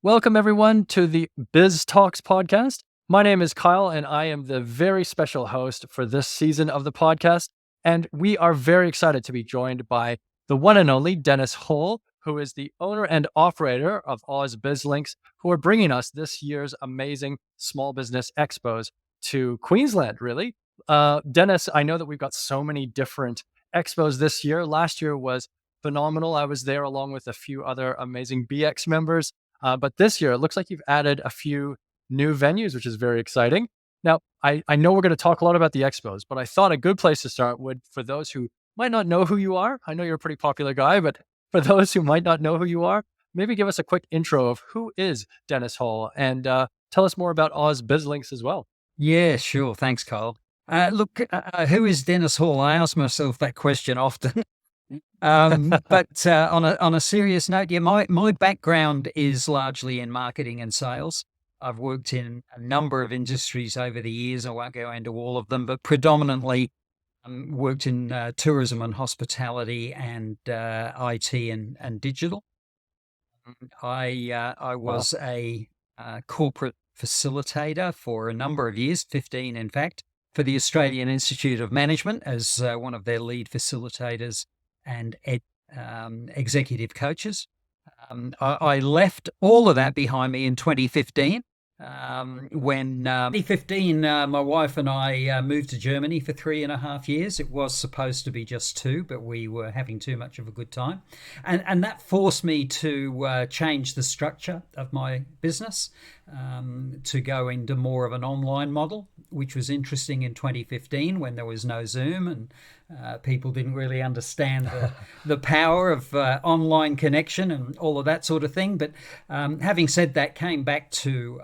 Welcome, everyone, to the Biz Talks podcast. My name is Kyle, and I am the very special host for this season of the podcast. And we are very excited to be joined by the one and only Dennis Hole, who is the owner and operator of Oz BizLinks, who are bringing us this year's amazing small business expos to Queensland, really. Dennis, I know that we've got so many different expos this year. Last year was phenomenal. I was there along with a few other amazing BX members. But this year, it looks like you've added a few new venues, which is very exciting. Now, I know we're going to talk a lot about the expos, but I thought a good place to start would, for those who might not know who you are, I know you're a pretty popular guy, but for those who might not know who you are, maybe give us a quick intro of who is Dennis Hall and tell us more about Oz BizLinks as well. Yeah, sure. Thanks, Kyle. Who is Dennis Hall? I ask myself that question often. But on a serious note, yeah, my background is largely in marketing and sales. I've worked in a number of industries over the years. I won't go into all of them, but predominantly worked in tourism and hospitality and IT and digital. I was a corporate facilitator for a number of years, 15 in fact, for the Australian Institute of Management as one of their lead facilitators and executive coaches. I left all of that behind me in 2015. When 2015, my wife and I moved to Germany for 3.5 years. It was supposed to be just 2, but we were having too much of a good time. And that forced me to change the structure of my business, to go into more of an online model, which was interesting in 2015 when there was no Zoom and people didn't really understand the power of online connection and all of that sort of thing. But having said that, came back to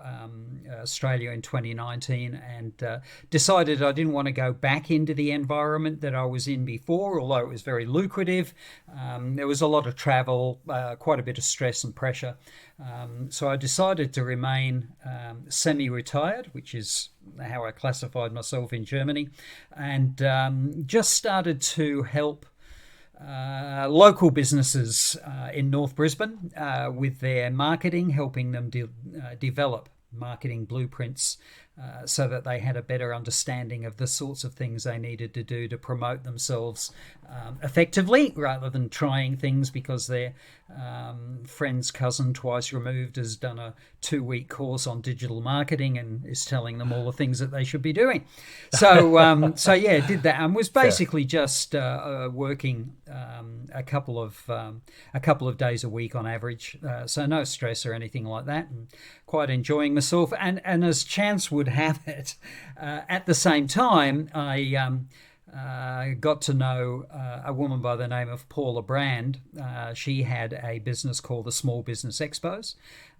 Australia in 2019 and decided I didn't want to go back into the environment that I was in before, although it was very lucrative. There was a lot of travel, quite a bit of stress and pressure. So I decided to remain semi-retired, which is how I classified myself in Germany, and just started to help local businesses in North Brisbane with their marketing, helping them develop marketing blueprints so that they had a better understanding of the sorts of things they needed to do to promote themselves effectively, rather than trying things because their friend's cousin twice removed has done a 2-week course on digital marketing and is telling them all the things that they should be doing. So did that and was basically just working a couple of days a week on average. So no stress or anything like that, and quite enjoying myself. And as chance would have it, at the same time, I got to know a woman by the name of Paula Brand. She had a business called the Small Business Expos,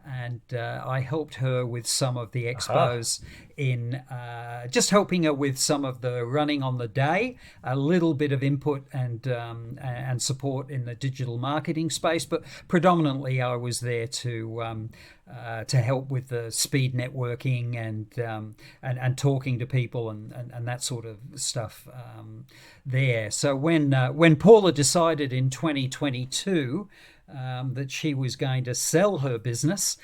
and I helped her with some of the expos in just helping her with some of the running on the day, a little bit of input and support in the digital marketing space, but predominantly I was there to help with the speed networking and talking to people and that sort of stuff there. So when Paula decided in 2022 that she was going to sell her business,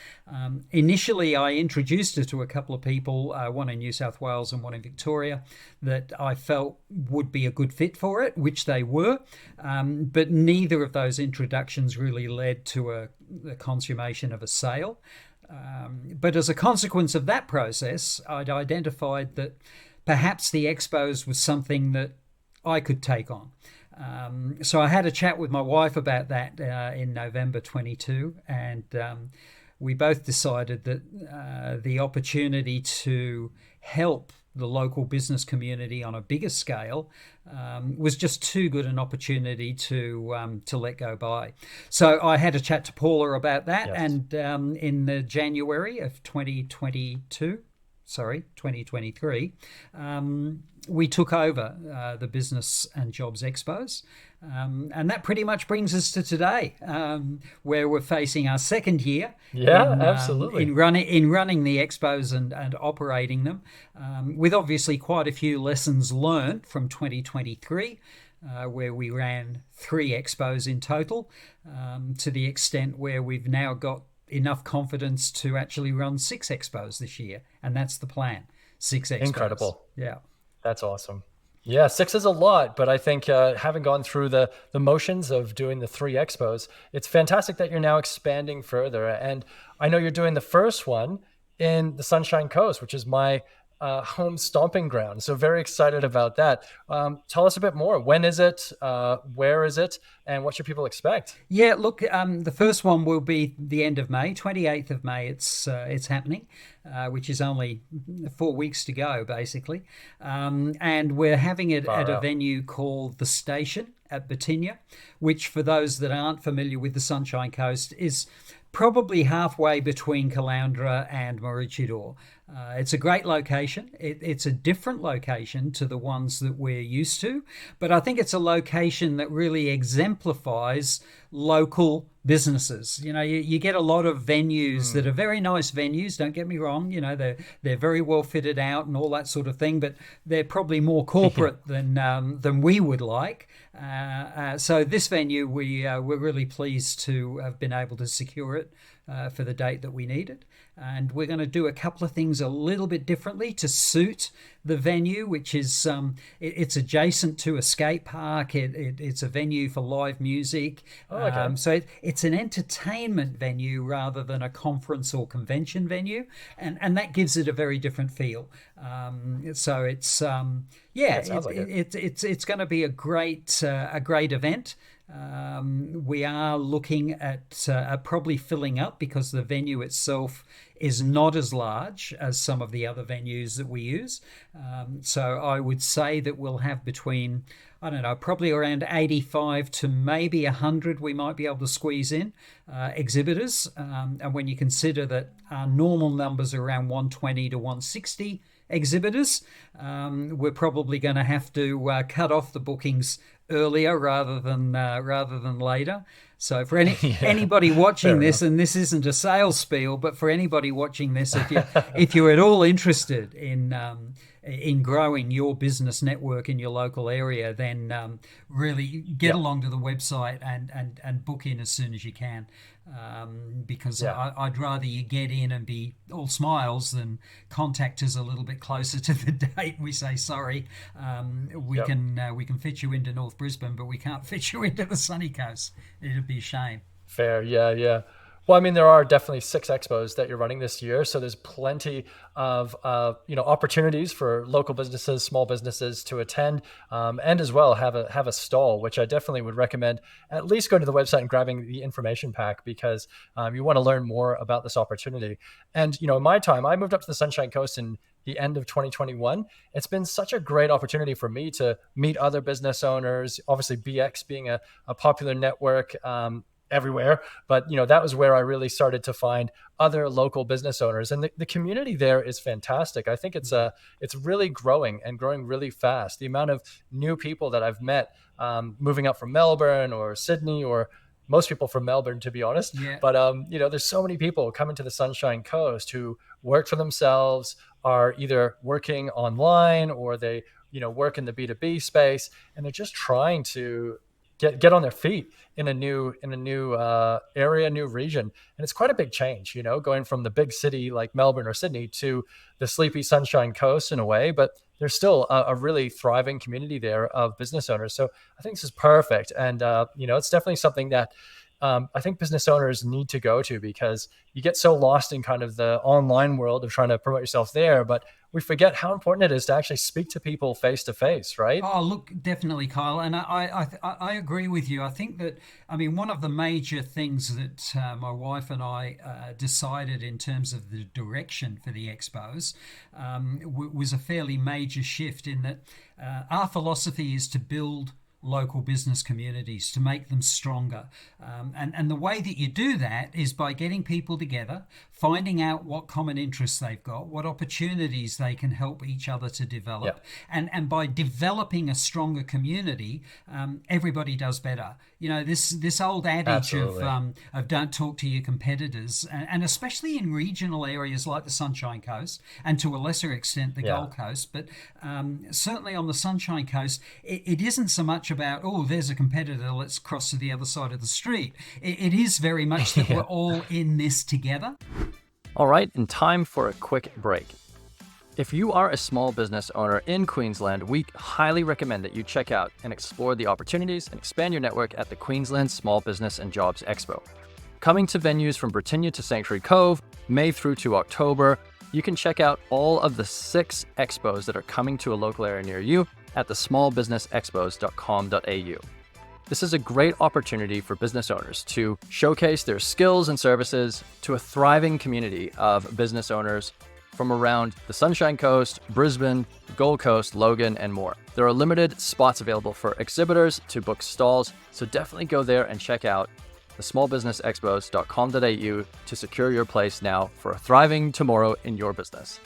initially I introduced her to a couple of people, one in New South Wales and one in Victoria, that I felt would be a good fit for it, which they were, but neither of those introductions really led to the consummation of a sale. But as a consequence of that process, I'd identified that perhaps the Expos was something that I could take on. So I had a chat with my wife about that in November 22, and we both decided that the opportunity to help the local business community on a bigger scale was just too good an opportunity to let go by. So I had a chat to Paula about that, yes. And in the January of 2023, we took over the Business and Jobs Expos. And that pretty much brings us to today, where we're facing our second year. Absolutely. In running the expos and operating them, with obviously quite a few lessons learned from 2023, where we ran 3 expos in total, to the extent where we've now got enough confidence to actually run 6 expos this year, and that's the plan. 6 expos. Incredible. Yeah. That's awesome. Yeah, 6 is a lot, but I think having gone through the motions of doing the 3 expos, it's fantastic that you're now expanding further. And I know you're doing the first one in the Sunshine Coast, which is my home stomping ground. So very excited about that. Tell us a bit more. When is it? Where is it? And what should people expect? Yeah, look, the first one will be the end of May, 28th of May. It's happening, which is only 4 weeks to go, basically. And we're having it at a venue called The Station at Batinia, which, for those that aren't familiar with the Sunshine Coast, is probably halfway between Caloundra and Maroochydore. It's a great location. It's a different location to the ones that we're used to, but I think it's a location that really exemplifies local businesses. You know, you get a lot of venues that are very nice venues, don't get me wrong. You know, they're very well fitted out and all that sort of thing, but they're probably more corporate than we would like. So this venue, we're really pleased to have been able to secure it for the date that we needed. And we're going to do a couple of things a little bit differently to suit the venue, which is it's adjacent to a skate park. It's a venue for live music. So it's an entertainment venue rather than a conference or convention venue, and that gives it a very different feel. So it's it's going to be a great event. We are looking at probably filling up because the venue itself is not as large as some of the other venues that we use. So I would say that we'll have between, I don't know, probably around 85 to maybe 100 we might be able to squeeze in exhibitors. And when you consider that our normal numbers are around 120 to 160 exhibitors, we're probably going to have to cut off the bookings earlier rather than later. So for anybody watching this, and this isn't a sales spiel, but for anybody watching this, if you're at all interested in growing your business network in your local area, then really get along to the website and book in as soon as you can. Because I'd rather you get in and be all smiles than contact us a little bit closer to the date and we say sorry. We can fit you into North Brisbane, but we can't fit you into the sunny coast. It'd be a shame. Fair, yeah. Well, I mean, there are definitely 6 expos that you're running this year, so there's plenty of opportunities for local businesses, small businesses to attend, and as well have a stall, which I definitely would recommend at least going to the website and grabbing the information pack because you want to learn more about this opportunity. And in my time, I moved up to the Sunshine Coast in the end of 2021. It's been such a great opportunity for me to meet other business owners. Obviously, BX being a popular network. Everywhere, but that was where I really started to find other local business owners, and the community there is fantastic. I think it's really growing and growing really fast. The amount of new people that I've met moving up from Melbourne or Sydney, or most people from Melbourne, to be honest. Yeah. But there's so many people coming to the Sunshine Coast who work for themselves, are either working online or they work in the B2B space, and they're just trying to get on their feet in a new area, new region. And it's quite a big change, going from the big city like Melbourne or Sydney to the sleepy Sunshine Coast in a way, but there's still a really thriving community there of business owners. So I think this is perfect. And, it's definitely something that I think business owners need to go to, because you get so lost in kind of the online world of trying to promote yourself there, but we forget how important it is to actually speak to people face to face, right? Oh, look, definitely, Kyle. And I agree with you. I think that, one of the major things that my wife and I decided in terms of the direction for the Expos was a fairly major shift in that our philosophy is to build local business communities, to make them stronger. And the way that you do that is by getting people together, finding out what common interests they've got, what opportunities they can help each other to develop. Yeah. And by developing a stronger community, everybody does better. This old adage of don't talk to your competitors, and especially in regional areas like the Sunshine Coast, and to a lesser extent the Gold Coast, but certainly on the Sunshine Coast, it isn't so much about, oh, there's a competitor, let's cross to the other side of the street. It is very much that we're all in this together. All right, and time for a quick break. If you are a small business owner in Queensland, we highly recommend that you check out and explore the opportunities and expand your network at the Queensland Small Business and Jobs Expo. Coming to venues from Britannia to Sanctuary Cove, May through to October, you can check out all of the 6 expos that are coming to a local area near you at the smallbusinessexpos.com.au. This is a great opportunity for business owners to showcase their skills and services to a thriving community of business owners from around the Sunshine Coast, Brisbane, Gold Coast, Logan, and more. There are limited spots available for exhibitors to book stalls, so definitely go there and check out the smallbusinessexpos.com.au to secure your place now for a thriving tomorrow in your business.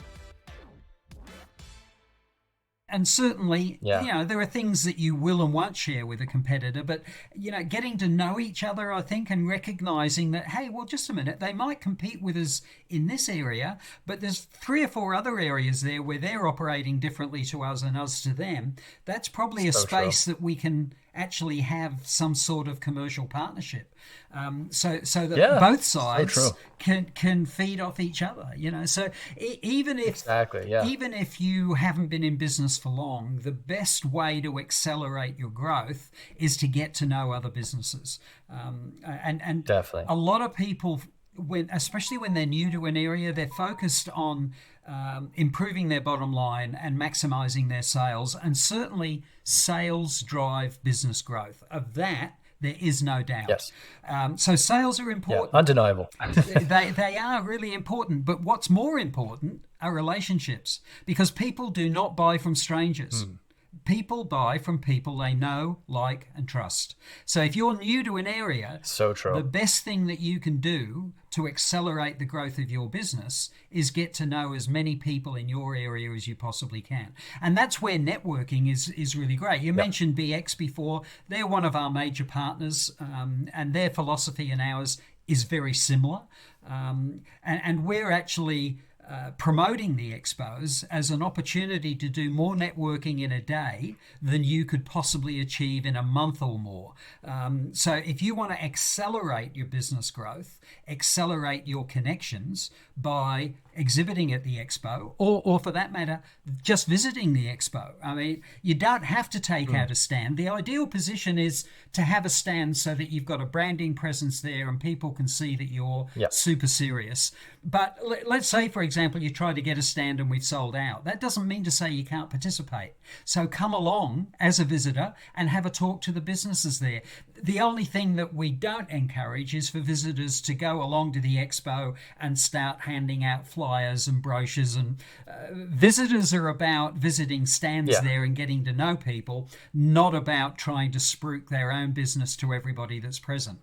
And certainly, there are things that you will and won't share with a competitor, but, getting to know each other, I think, and recognizing that, hey, well, just a minute, they might compete with us in this area, but there's 3 or 4 other areas there where they're operating differently to us and us to them. That's probably a space that we can actually have some sort of commercial partnership, so that both sides can feed off each other. So even if you haven't been in business for long, the best way to accelerate your growth is to get to know other businesses, and definitely a lot of people, especially when they're new to an area, they're focused on improving their bottom line and maximizing their sales. And certainly sales drive business growth. Of that, there is no doubt. Yes. So sales are important. Yeah, undeniable. They are really important. But what's more important are relationships, because people do not buy from strangers. People buy from people they know, like, and trust. So if you're new to an area, so true, the best thing that you can do to accelerate the growth of your business is get to know as many people in your area as you possibly can. And that's where networking is really great. You mentioned BX before. They're one of our major partners, and their philosophy and ours is very similar. And we're actually promoting the expos as an opportunity to do more networking in a day than you could possibly achieve in a month or more. So if you want to accelerate your business growth, accelerate your connections by exhibiting at the expo, or for that matter, just visiting the expo. I mean, you don't have to take out a stand. The ideal position is to have a stand so that you've got a branding presence there and people can see that you're super serious. But let's say, for example, you try to get a stand and we've sold out. That doesn't mean to say you can't participate. So come along as a visitor and have a talk to the businesses there. The only thing that we don't encourage is for visitors to go along to the expo and start handing out flyers and brochures. And visitors are about visiting stands there and getting to know people, not about trying to spruik their own business to everybody that's present.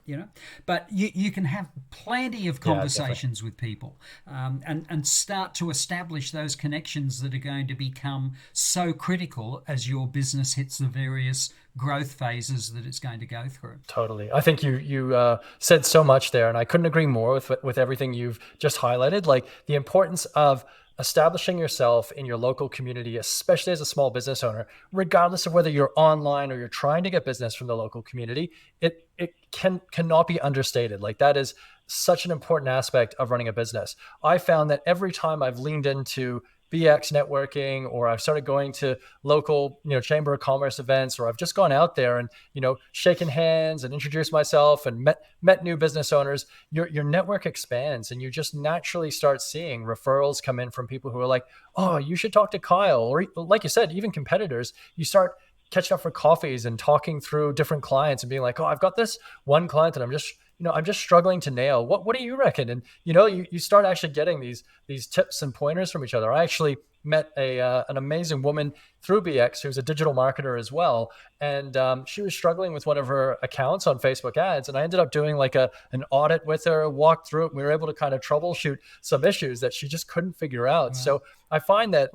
But you can have plenty of conversations with people, and start to establish those connections that are going to become so critical as your business hits the various growth phases that it's going to go through. Totally. I think you said so much there, and I couldn't agree more with everything you've just highlighted. Like the importance of establishing yourself in your local community, especially as a small business owner, regardless of whether you're online or you're trying to get business from the local community, it cannot be understated. Like that is such an important aspect of running a business. I found that every time I've leaned into BX networking, or I've started going to local, Chamber of Commerce events, or I've just gone out there and, shaken hands and introduced myself and met new business owners, your network expands and you just naturally start seeing referrals come in from people who are like, oh, you should talk to Kyle. Or like you said, even competitors, you start catching up for coffees and talking through different clients and being like, oh, I've got this one client that I'm just struggling to nail. What do you reckon? And you start actually getting these tips and pointers from each other. I actually met an amazing woman through BX who's a digital marketer as well, and she was struggling with one of her accounts on Facebook ads, and I ended up doing like an audit with her, walked through it, and we were able to kind of troubleshoot some issues that she just couldn't figure out. So I find that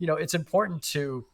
it's important to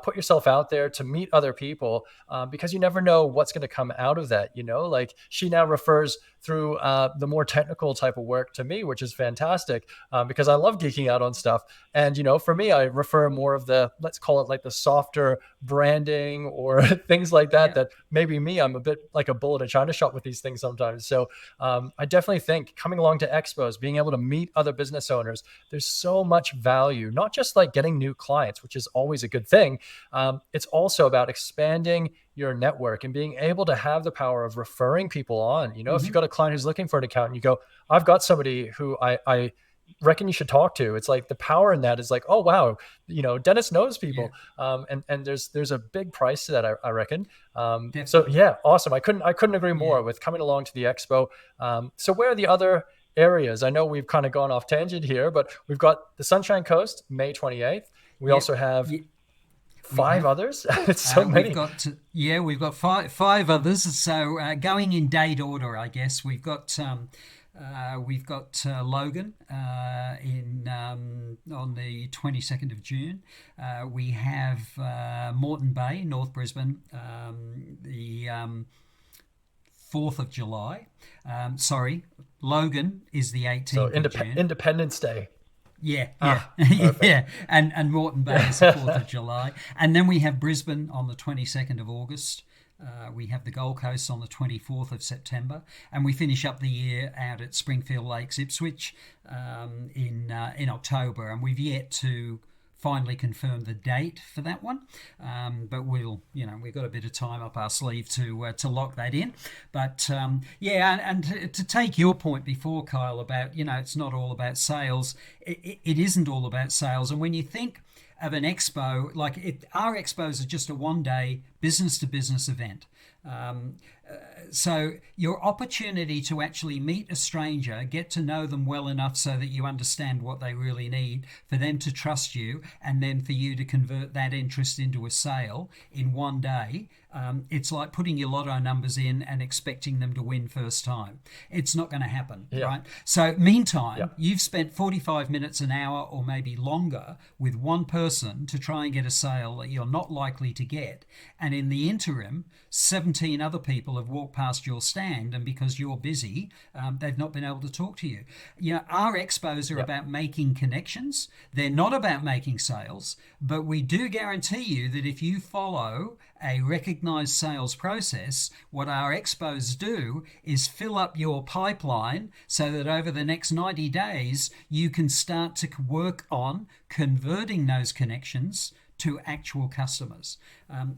put yourself out there to meet other people, because you never know what's going to come out of that. Like she now refers through the more technical type of work to me, which is fantastic, because I love geeking out on stuff. And, for me, I refer more of the, let's call it like the softer branding or things like that, that maybe I'm a bit like a bull in a china shop with these things sometimes. So I definitely think coming along to Expos, being able to meet other business owners, there's so much value, not just like getting new clients, which is always a good thing. It's also about expanding your network and being able to have the power of referring people on. If you've got a client who's looking for an account and you go, I've got somebody who I reckon you should talk to. It's like the power in that is like, oh, wow, Dennis knows people. And there's a big price to that, I reckon. So yeah, awesome. I couldn't agree more with coming along to the Expo. So where are the other areas? I know we've kind of gone off tangent here, but we've got the Sunshine Coast, May 28th. We also have five others. It's so many. We've got five others. So going in date order, I guess we've got Logan on the 22nd of June. We have Moreton Bay, North Brisbane, the 4th of July. Logan is the 18th of June. Independence Day. Yeah. And Moreton Bay is the 4th of July. And then we have Brisbane on the 22nd of August. We have the Gold Coast on the 24th of September. And we finish up the year out at Springfield Lakes, Ipswich in October. And we've yet to finally confirm the date for that one, but we've got a bit of time up our sleeve to lock that in. But and to take your point before, Kyle, about it's not all about sales. It isn't all about sales. And when you think of an expo, our expos are just a one-day business-to-business event. So your opportunity to actually meet a stranger, get to know them well enough so that you understand what they really need, for them to trust you, and then for you to convert that interest into a sale in one day. It's like putting your lotto numbers in and expecting them to win first time. It's not going to happen, right? So meantime, you've spent 45 minutes, an hour, or maybe longer with one person to try and get a sale that you're not likely to get. And in the interim, 17 other people have walked past your stand, and because you're busy, they've not been able to talk to you. Our expos are about making connections. They're not about making sales, but we do guarantee you that if you follow a recognized sales process, what our expos do is fill up your pipeline so that over the next 90 days, you can start to work on converting those connections to actual customers.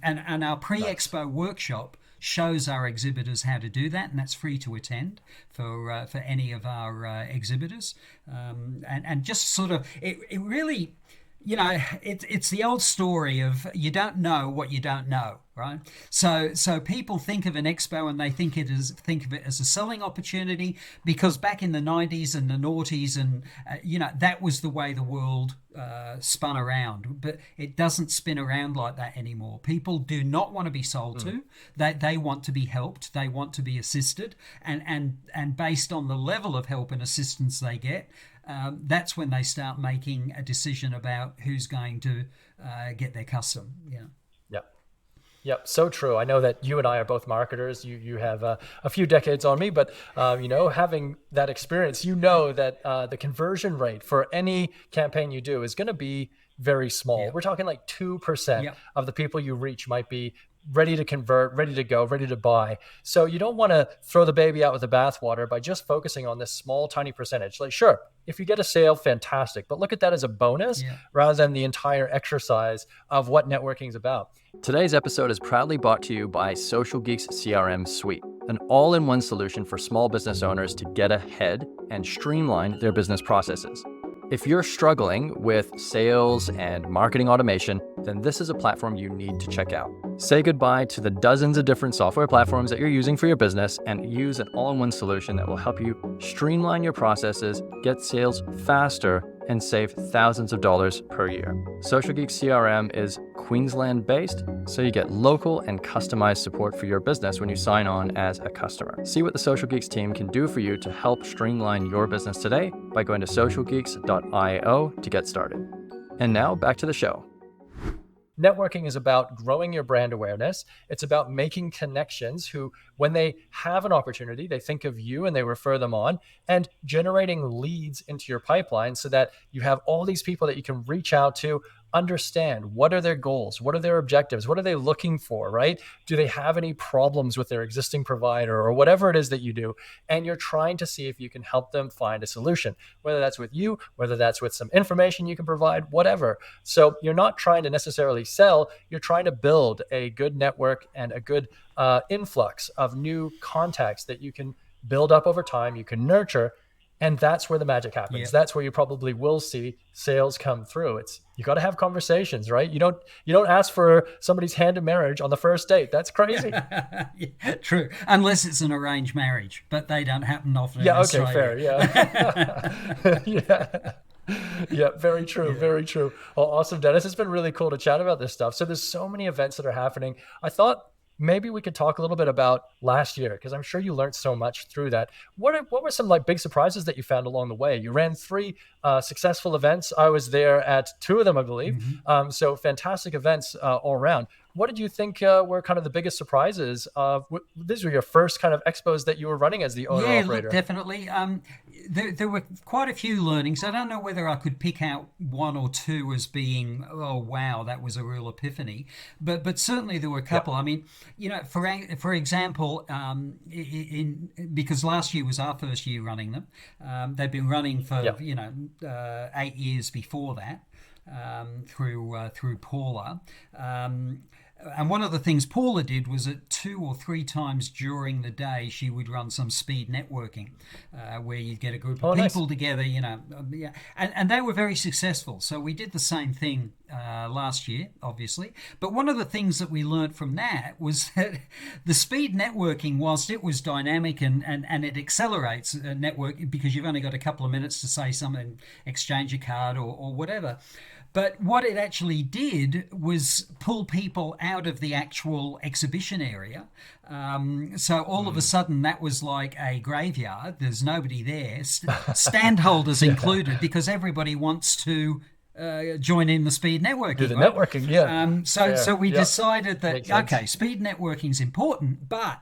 And our pre-expo workshop shows our exhibitors how to do that, and that's free to attend for any of our exhibitors. And just sort of, it really, it's the old story of you don't know what you don't know, right? So people think of an expo and they think of it as a selling opportunity, because back in the 90s and the noughties and that was the way the world spun around. But it doesn't spin around like that anymore. People do not want to be sold to. They want to be helped. They want to be assisted, and based on the level of help and assistance they get, that's when they start making a decision about who's going to get their custom. Yep, so true. I know that you and I are both marketers. You have a few decades on me, but having that experience, that the conversion rate for any campaign you do is going to be very small. We're talking like 2% of the people you reach might be ready to convert, ready to go, ready to buy. So you don't want to throw the baby out with the bathwater by just focusing on this small, tiny percentage. Like, sure, if you get a sale, fantastic, but look at that as a bonus rather than the entire exercise of what networking is about. Today's episode is proudly brought to you by Social Geeks CRM Suite, an all-in-one solution for small business owners to get ahead and streamline their business processes. If you're struggling with sales and marketing automation, then this is a platform you need to check out. Say goodbye to the dozens of different software platforms that you're using for your business and use an all-in-one solution that will help you streamline your processes, get sales faster, and save thousands of dollars per year. Social Geeks CRM is Queensland based, so you get local and customized support for your business when you sign on as a customer. See what the Social Geeks team can do for you to help streamline your business today by going to socialgeeks.io to get started. And now back to the show. networking is about growing your brand awareness. It's about making connections who, when they have an opportunity, they think of you and they refer them on, and generating leads into your pipeline so that you have all these people that you can reach out to, understand what are their goals, what are their objectives, what are they looking for, right? Do they have any problems with their existing provider or whatever it is that you do? And you're trying to see if you can help them find a solution, whether that's with you, whether that's with some information you can provide, whatever. So you're not trying to necessarily sell, you're trying to build a good network and a good influx of new contacts that you can build up over time, you can nurture. And that's where the magic happens. Yeah. That's where you probably will see sales come through. You got to have conversations, right? You don't ask for somebody's hand in marriage on the first date. That's crazy. Yeah, true. Unless it's an arranged marriage, but they don't happen often in Australia. Fair. Yeah. Yeah. Yeah, very true. Yeah. Very true. Well, awesome, Dennis. It's been really cool to chat about this stuff. So there's so many events that are happening. I thought maybe we could talk a little bit about last year, because I'm sure you learned so much through that. What were some big surprises that you found along the way? You ran 3 successful events. I was there at 2 of them, I believe. Mm-hmm. So fantastic events all around. What did you think were kind of the biggest surprises? These were your first kind of expos that you were running as the owner-operator. Yeah, definitely. There were quite a few learnings. I don't know whether I could pick out 1 or 2 as being, oh, wow, that was a real epiphany. But certainly there were a couple. Yep. I mean, for example, because last year was our first year running them. They've been running for, 8 years before that. Through Paula. And one of the things Paula did was that 2 or 3 times during the day she would run some speed networking, where you'd get a group of people together, and they were very successful. So we did the same thing last year, obviously. But one of the things that we learned from that was that the speed networking, whilst it was dynamic and it accelerates network because you've only got a couple of minutes to say something, exchange a card or whatever. But what it actually did was pull people out of the actual exhibition area. So all of a sudden that was like a graveyard. There's nobody there, stand holders included, because everybody wants to join in the speed networking. Do the networking, yeah. So we decided that, okay, speed networking is important, but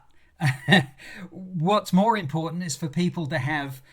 what's more important is for people to have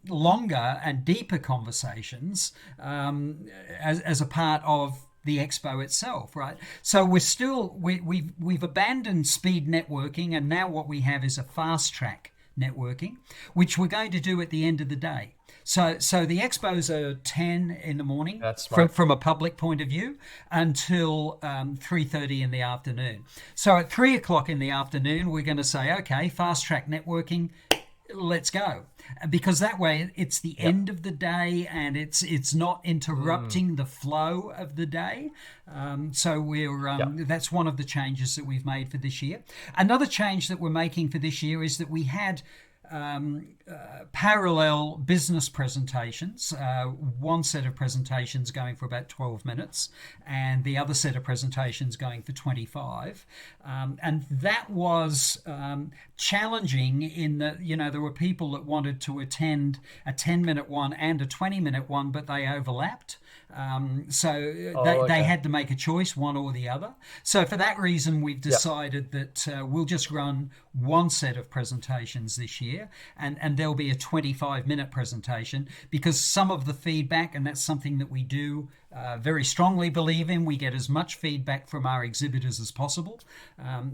longer and deeper conversations as a part of the expo itself, right? So we've abandoned speed networking, and now what we have is a fast track networking, which we're going to do at the end of the day. So the expos are 10 in the morning from a public point of view until 3:30 in the afternoon. So at 3 o'clock in the afternoon, we're going to say, okay, fast track networking, let's go. Because that way it's the end of the day and it's not interrupting the flow of the day. So that's one of the changes that we've made for this year. Another change that we're making for this year is that we had parallel business presentations, one set of presentations going for about 12 minutes and the other set of presentations going for 25. And that was challenging in that, there were people that wanted to attend a 10-minute one and a 20-minute one, but they overlapped. They had to make a choice, one or the other. So for that reason, we've decided that we'll just run one set of presentations this year, and there'll be a 25-minute presentation, because some of the feedback, and that's something that we do very strongly believe in, we get as much feedback from our exhibitors as possible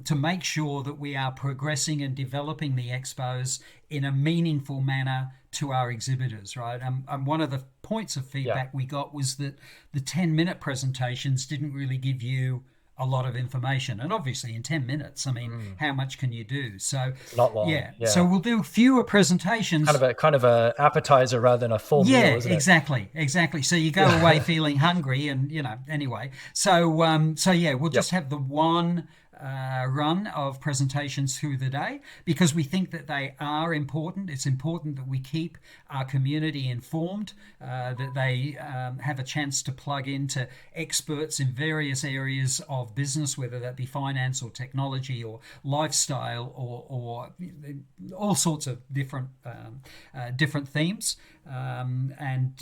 to make sure that we are progressing and developing the expos in a meaningful manner to our exhibitors, right? And one of the points of feedback we got was that the 10-minute presentations didn't really give you a lot of information. And obviously in 10 minutes, I mean, how much can you do? So not long. Yeah. So we'll do fewer presentations. Kind of a appetizer rather than a full meal, isn't it? Exactly. So you go away feeling hungry and, anyway. So we'll just have the one run of presentations through the day, because we think that they are important. It's important that we keep our community informed, that they have a chance to plug into experts in various areas of business, whether that be finance or technology or lifestyle or all sorts of different themes. and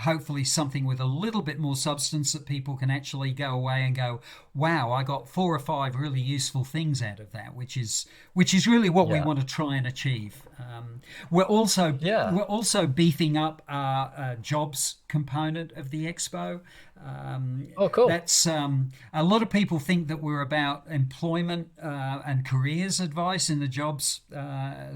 hopefully something with a little bit more substance that people can actually go away and go, wow, I got 4 or 5 really useful things out of that, which is really what we Yeah. want to try and achieve. We're also Yeah. beefing up our jobs component of the expo. Oh, cool. That's a lot of people think that we're about employment and careers advice in the jobs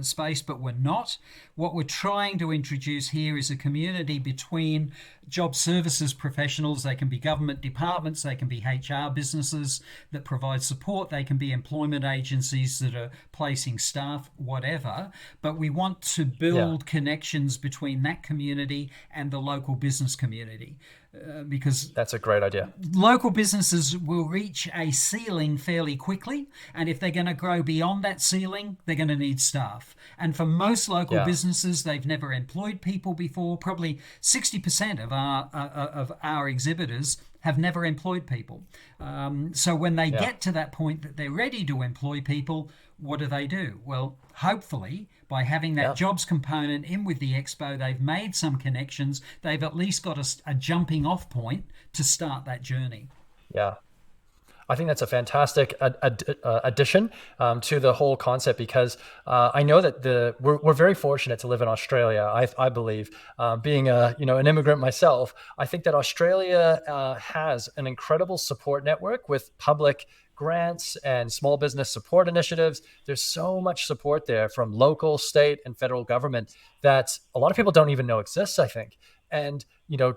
space, but we're not. What we're trying to introduce here is a community between job services professionals. They can be government departments, they can be HR businesses that provide support, they can be employment agencies that are placing staff, whatever. But we want to Yeah. build connections between that community and the local business community. Because That's a great idea. local businesses will reach a ceiling fairly quickly, and if they're going to grow beyond that ceiling, they're going to need staff. And for most local Yeah. businesses, they've never employed people before. Probably 60% of our exhibitors have never employed people. So when they Yeah. get to that point that they're ready to employ people, what do? Well, hopefully, by having that Yeah. jobs component in with the expo, they've made some connections. They've at least got a jumping off point to start that journey. Yeah. I think that's a fantastic addition to the whole concept because I know that we're very fortunate to live in Australia. I believe, being an immigrant myself, I think that Australia has an incredible support network with public grants and small business support initiatives. There's so much support there from local, state, and federal government that a lot of people don't even know exists, I think. And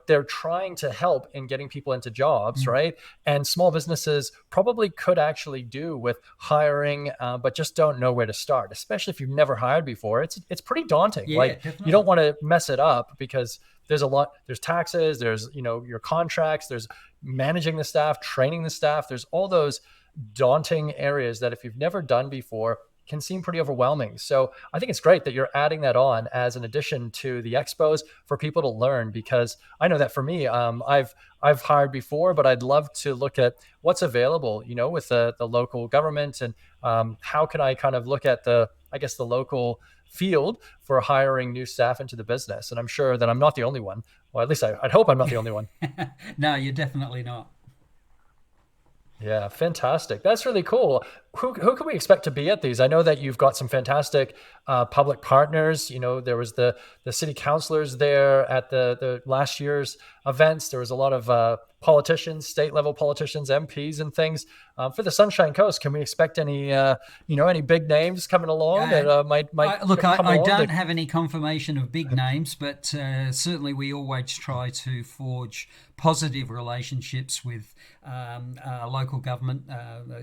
they're trying to help in getting people into jobs, right? And small businesses probably could actually do with hiring, but just don't know where to start. Especially if you've never hired before, it's pretty daunting. Yeah, Like, definitely. you don't want to mess it up because there's a lot. There's taxes. There's your contracts. There's managing the staff, training the staff. There's all those daunting areas that if you've never done before can seem pretty overwhelming. So I think it's great that you're adding that on as an addition to the expos for people to learn, because I know that for me, I've hired before, but I'd love to look at what's available, with the local government, and how can I kind of look at the local field for hiring new staff into the business. And I'm sure that I'm not the only one. Well, at least I'd hope I'm not the only one. No, you're definitely not. Yeah, fantastic. That's really cool. Who can we expect to be at these? I know that you've got some fantastic public partners. There was the city councilors there at the last year's events. There was a lot of politicians, state level politicians, MPs, and things. For the Sunshine Coast, can we expect any any big names coming along that might come I along? don't have any confirmation of big names, but certainly we always try to forge positive relationships with local government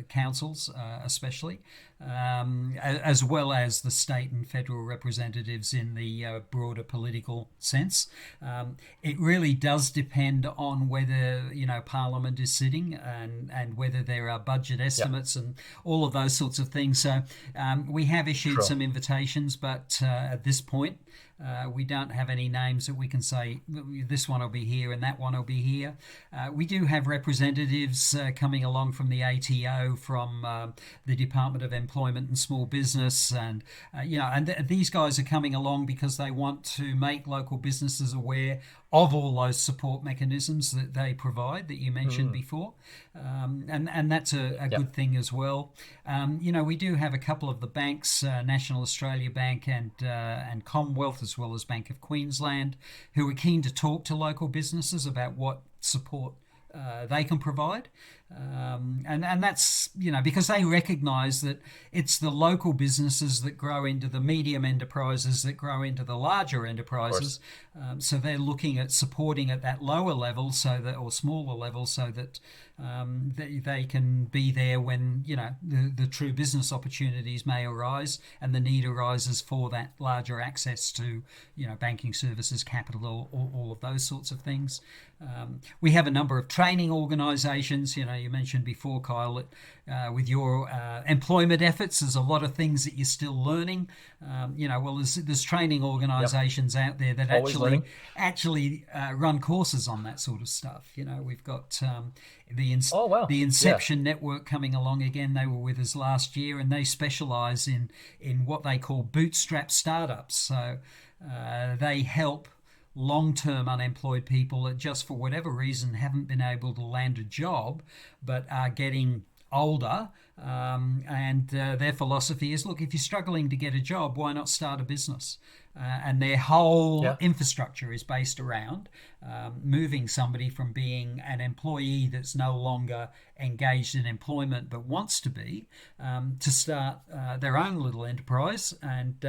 councils, especially, as well as the state and federal representatives in the broader political sense. It really does depend on whether Parliament is sitting and whether there are budget estimates and all of those sorts of things. So we have issued some invitations, but at this point, we don't have any names that we can say this one will be here and that one will be here. We do have representatives coming along from the ATO, from the Department of Employment and Small Business, and these guys are coming along because they want to make local businesses aware of all those support mechanisms that they provide that you mentioned before, and that's a good thing as well. We do have a couple of the banks, National Australia Bank and Commonwealth, as well as Bank of Queensland, who are keen to talk to local businesses about what support they can provide. And that's, because they recognise that it's the local businesses that grow into the medium enterprises that grow into the larger enterprises. So they're looking at supporting at that lower level, or smaller level, so that they can be there when the true business opportunities may arise and the need arises for that larger access to banking services, capital, all of those sorts of things. We have a number of training organisations. You mentioned before, Kyle, that with your employment efforts, there's a lot of things that you're still learning. There's training organisations out there that actually run courses on that sort of stuff. We've got the Inception Network coming along again. They were with us last year, and they specialise in what they call bootstrap startups. So they help long-term unemployed people that just for whatever reason haven't been able to land a job, but are getting older, and their philosophy is, look, if you're struggling to get a job, why not start a business? And their whole infrastructure is based around moving somebody from being an employee that's no longer engaged in employment but wants to be, to start their own little enterprise. And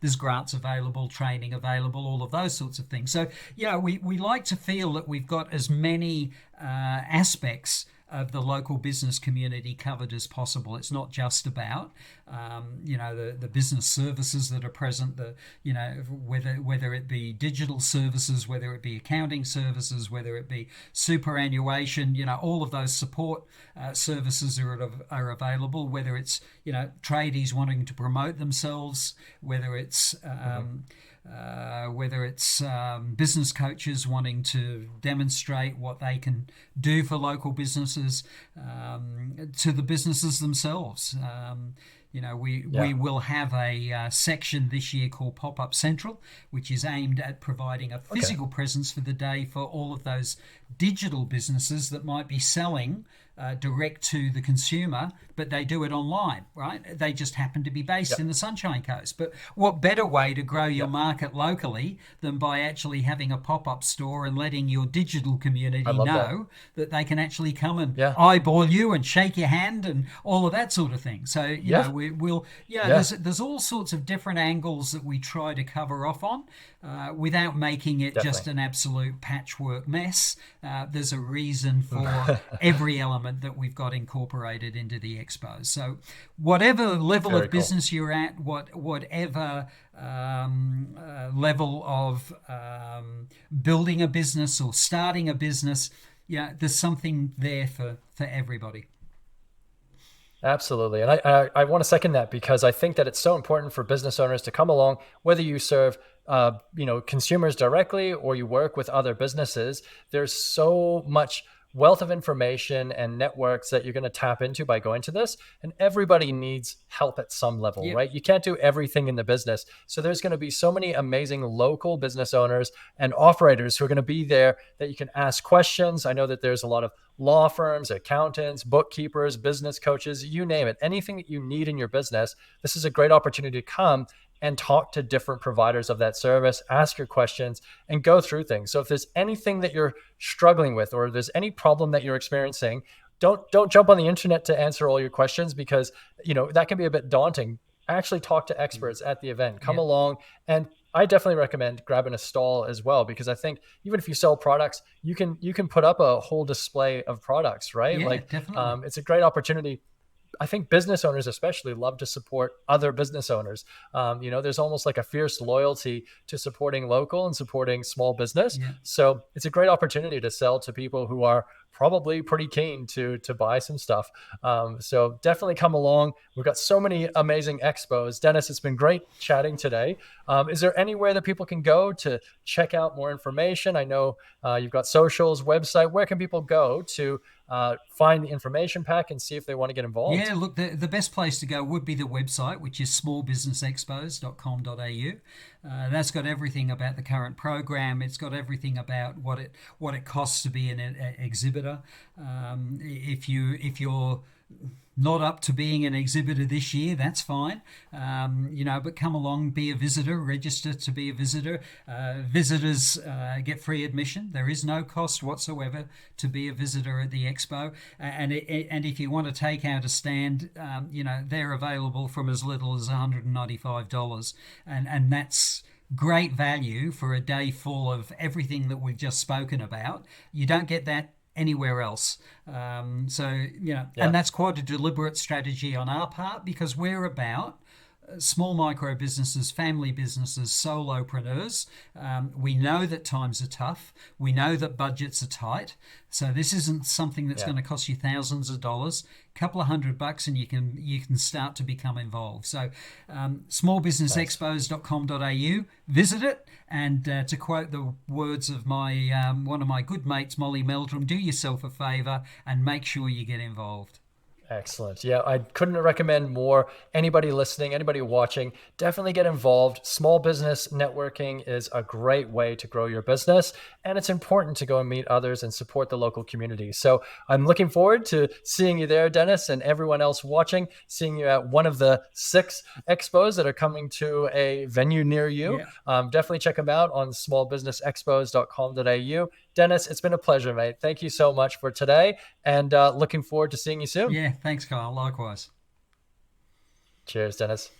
there's grants available, training available, all of those sorts of things. So, we like to feel that we've got as many aspects of the local business community covered as possible. It's not just about the business services that are present, whether it be digital services, whether it be accounting services, whether it be superannuation, all of those support services are available, whether it's tradies wanting to promote themselves, whether it's business coaches wanting to demonstrate what they can do for local businesses, to the businesses themselves. We will have a section this year called Pop-Up Central, which is aimed at providing a physical presence for the day for all of those digital businesses that might be selling direct to the consumer, but they do it online, right? They just happen to be based in the Sunshine Coast. But what better way to grow your market locally than by actually having a pop-up store and letting your digital community know that they can actually come and eyeball you and shake your hand and all of that sort of thing. So, there's all sorts of different angles that we try to cover off on without making it just an absolute patchwork mess. There's a reason for every element that we've got incorporated into the Expos. So whatever level of business you're at, whatever level of building a business or starting a business, there's something there for everybody. Absolutely. And I want to second that, because I think that it's so important for business owners to come along, whether you serve consumers directly or you work with other businesses. There's so much wealth of information and networks that you're going to tap into by going to this. And everybody needs help at some level, right? You can't do everything in the business. So there's going to be so many amazing local business owners and operators who are going to be there that you can ask questions. I know that there's a lot of law firms, accountants, bookkeepers, business coaches, you name it. Anything that you need in your business, this is a great opportunity to come and talk to different providers of that service, ask your questions, and go through things. So if there's anything that you're struggling with, or there's any problem that you're experiencing, don't jump on the internet to answer all your questions, because that can be a bit daunting. Actually talk to experts at the event. Come along, and I definitely recommend grabbing a stall as well, because I think even if you sell products, you can put up a whole display of products, right? Yeah, definitely. It's a great opportunity. I think business owners especially love to support other business owners. There's almost like a fierce loyalty to supporting local and supporting small business. Yeah. So it's a great opportunity to sell to people who are probably pretty keen to buy some stuff. So definitely come along. We've got so many amazing expos. Dennis, it's been great chatting today. Is there anywhere that people can go to check out more information? I know you've got socials, website. Where can people go to find the information pack and see if they want to get involved? Yeah, look, the best place to go would be the website, which is smallbusinessexpos.com.au. That's got everything about the current program. It's got everything about what it costs to be an exhibitor. If you're not up to being an exhibitor this year, that's fine. But come along, be a visitor, register to be a visitor. Visitors get free admission. There is no cost whatsoever to be a visitor at the Expo. And if you want to take out a stand, they're available from as little as $195. And that's great value for a day full of everything that we've just spoken about. You don't get that anywhere else. And that's quite a deliberate strategy on our part, because we're about small micro businesses, family businesses, solopreneurs. We know that times are tough. We know that budgets are tight. So this isn't something that's going to cost you thousands of dollars. A couple of $100 and you can start to become involved. So smallbusinessexpos.com.au, visit it. And to quote the words of my one of my good mates, Molly Meldrum, do yourself a favor and make sure you get involved. Excellent. Yeah, I couldn't recommend more. Anybody listening, anybody watching, definitely get involved. Small business networking is a great way to grow your business, and it's important to go and meet others and support the local community. So I'm looking forward to seeing you there, Dennis, and everyone else watching, seeing you at one of the 6 expos that are coming to a venue near you. Yeah. Definitely check them out on smallbusinessexpos.com.au. Dennis, it's been a pleasure, mate. Thank you so much for today, and looking forward to seeing you soon. Yeah. Thanks, Kyle. Likewise. Cheers, Dennis.